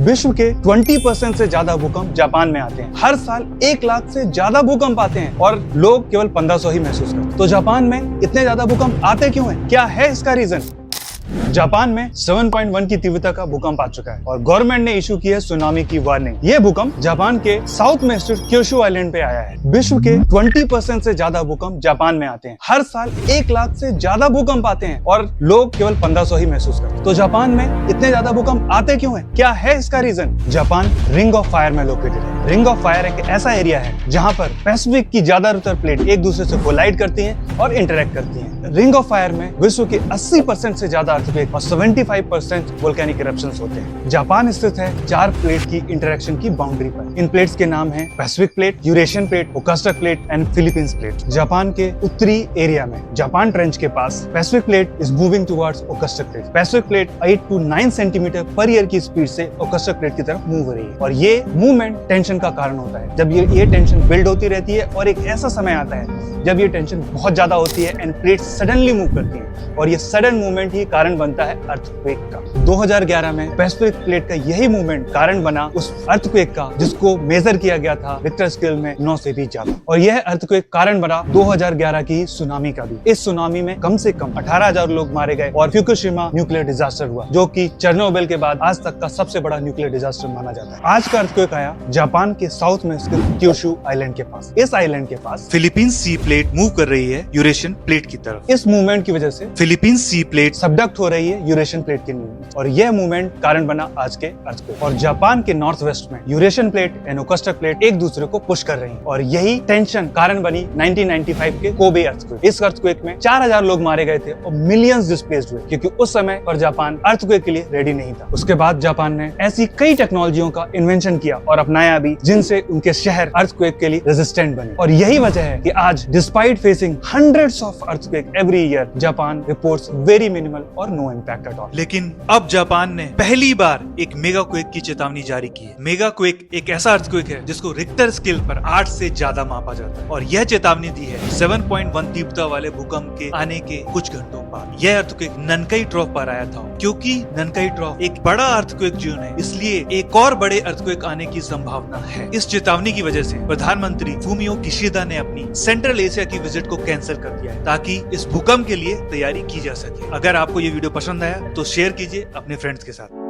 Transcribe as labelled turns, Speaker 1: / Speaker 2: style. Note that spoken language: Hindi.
Speaker 1: विश्व के 20% से ज्यादा भूकंप जापान में आते हैं। हर साल 1 लाख से ज्यादा भूकंप आते हैं और लोग केवल 1500 ही महसूस करते हैं। तो जापान में इतने ज्यादा भूकंप आते क्यों हैं? क्या है इसका रीजन? जापान में 7.1 की तीव्रता का भूकंप आ चुका है और गवर्नमेंट ने इशू की है सुनामी की वार्निंग। ये भूकंप जापान के साउथ में स्थित क्योशु आइलैंड पे आया है। विश्व के 20% से ज्यादा भूकंप जापान में आते हैं। हर साल 1 लाख से ज्यादा भूकंप आते हैं और लोग केवल 1500 ही महसूस करते हैं। तो जापान में इतने ज्यादा भूकंप आते क्यों हैं? क्या है इसका reason? Japan ring of fire में लोकेटेड है। रिंग ऑफ फायर एक ऐसा एरिया है जहाँ पर पैसिफिक की ज्यादातर प्लेट एक दूसरे से कोलाइड करती हैं और इंटरेक्ट करती हैं। रिंग ऑफ फायर में विश्व के 80% से ज्यादा अर्थक्वेक और 75% वोल्केनिक इरप्शंस होते हैं। जापान स्थित है 4 प्लेट की इंटरेक्शन की बाउंड्री पर। इन प्लेट्स के नाम हैं Pacific plate, Eurasian plate, Okhotsk plate and Philippines plate. Japan के उत्तरी एरिया में जापान ट्रेंच के पास Pacific plate is moving towards Okhotsk plate. Pacific plate 8 to 9 centimetre per year की स्पीड से ओकास्टक प्लेट की तरफ मूव हो रही है और ये मूवमेंट टेंशन का कारण होता है। जब ये टेंशन बिल्ड होती रहती है और एक ऐसा समय आता है जब ये टेंशन बहुत ज्यादा होती है एंड प्लेट सडनली मूव करती है और ये सडन मूवमेंट ही कारण बनता है अर्थक्वेक का। 2011 में पैसिफिक प्लेट का यही मूवमेंट कारण बना उस अर्थक्वेक का जिसको मेजर किया गया था रिक्टर स्केल में 9 से भी ज्यादा। और यह अर्थक्वेक कारण बना 2011 की सुनामी का भी। इस सुनामी में कम से कम 18,000 लोग मारे गए और फ्यूकुशिमा न्यूक्लियर डिजास्टर हुआ जो कि चेर्नोबिल के बाद आज तक का सबसे बड़ा न्यूक्लियर डिजास्टर माना जाता है। आज का अर्थक्वेक आया जापान के साउथ में स्थित क्योशु आइलैंड के पास। इस आइलैंड के पास
Speaker 2: फिलीपींस सी प्लेट मूव कर रही है यूरेशियन प्लेट की तरफ।
Speaker 1: इस मूवमेंट की वजह से
Speaker 2: फिलीपींस सी प्लेट
Speaker 1: सबडक्ट हो रही है यूरेशियन प्लेट के मूवमेंट और यह मूवमेंट कारण बना आज के अर्थक्वेक। और जापान के नॉर्थ वेस्ट में यूरेशियन प्लेट एंड ओकास्टक प्लेट एक दूसरे को पुश कर रही हैं और यही टेंशन कारण बनी 1995 के कोबे अर्थक्वेक। इस अर्थक्वेक में 4000 लोग मारे गए थे और मिलियंस डिस्प्लेस्ड हुए क्योंकि उस समय पर जापान अर्थक्वेक के लिए रेडी नहीं था। उसके बाद जापान ने ऐसी कई टेक्नोलॉजियों का इन्वेंशन किया और अपनाया भी जिनसे उनके शहर अर्थक्वेक के लिए रेजिस्टेंट बने। और यही वजह है कि आज despite facing hundreds of earthquake every year, Japan reports very minimal or no impact at all.
Speaker 2: लेकिन अब जापान ने पहली बार एक मेगा क्वेक की चेतावनी जारी की है। मेगा क्वेक एक ऐसा अर्थक्वेक है जिसको रिक्टर स्केल पर 8 से ज्यादा मापा जाता है और यह चेतावनी दी है 7.1 तीव्रता वाले भूकंप के आने के कुछ घंटों बाद। यह अर्थक्वेक ननकाई ट्रॉफ पर आया था क्योंकि ननकाई ट्रॉफ एक बड़ा अर्थक्वेक जोन है, इसलिए एक और बड़े अर्थक्वेक आने की संभावना है। इस चेतावनी की वजह से प्रधानमंत्री फूमियो किशिदा ने अपनी सेंट्रल एशिया की विजिट को कैंसिल कर दिया है ताकि इस भूकंप के लिए तैयारी की जा सके। अगर आपको ये वीडियो पसंद आया तो शेयर कीजिए अपने फ्रेंड्स के साथ।